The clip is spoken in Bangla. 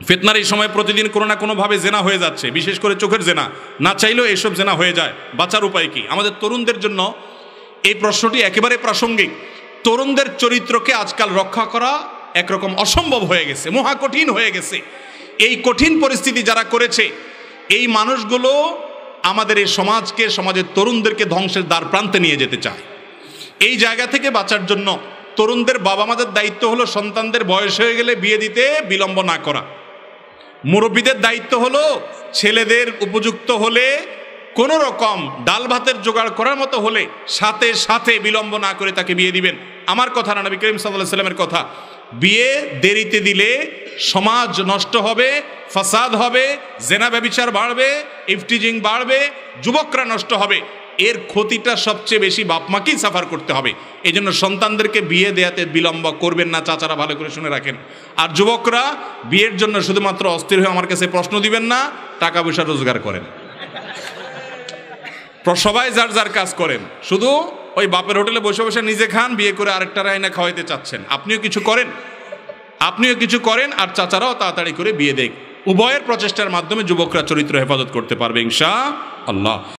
ফিতনার এই সময় প্রতিদিন কোনো না কোনোভাবে জেনা হয়ে যাচ্ছে, বিশেষ করে চোখের জেনা। না চাইলেও এইসব জেনা হয়ে যায়। বাঁচার উপায় কি? আমাদের তরুণদের জন্য এই প্রশ্নটি একেবারে প্রাসঙ্গিক। তরুণদের চরিত্রকে আজকাল রক্ষা করা একরকম অসম্ভব হয়ে গেছে, মহা কঠিন হয়ে গেছে। এই কঠিন পরিস্থিতি যারা করেছে, এই মানুষগুলো আমাদের এই সমাজকে, সমাজের তরুণদেরকে ধ্বংসের দ্বার প্রান্তে নিয়ে যেতে চায়। এই জায়গা থেকে বাঁচার জন্য তরুণদের বাবা মাদের দায়িত্ব হলো সন্তানদের বয়স হয়ে গেলে বিয়ে দিতে বিলম্ব না করা। মুরব্বীদের দায়িত্ব হলো ছেলেদের উপযুক্ত হলে, কোনো রকম ডাল ভাতের জোগাড় করার মতো হলে সাথে সাথে বিলম্ব না করে তাকে বিয়ে দিবেন। আমার কথা না, নবী করিম সাল্লাল্লাহু আলাইহি ওয়াসাল্লামের কথা। বিয়ে দেরিতে দিলে সমাজ নষ্ট হবে, ফাসাদ হবে, জেনা ব্যভিচার বাড়বে, ইফটিজিং বাড়বে, যুবকরা নষ্ট হবে। এর ক্ষতিটা সবচেয়ে বেশি বাপ মাকেই সাফার করতে হবে। এই জন্য সন্তানদেরকে বিয়ে দেয়াতে বিলম্ব করবেন না, চাচারা ভালো করে শুনে রাখেন। আর যুবকরা বিয়ের জন্য শুধুমাত্র অস্থির হয়ে আমার কাছে প্রশ্ন দিবেন না, টাকা পয়সা রোজগার করেন। সবাই যার যার কাজ করেন, শুধু ওই বাপের হোটেলে বসে বসে নিজে খান, বিয়ে করে আরেকটা রায়না খাওয়াইতে চাচ্ছেন। আপনিও কিছু করেন, আর চাচারাও তাড়াতাড়ি করে বিয়ে দেখ। উভয়ের প্রচেষ্টার মাধ্যমে যুবকরা চরিত্র হেফাজত করতে পারবে ইনশাআল্লাহ।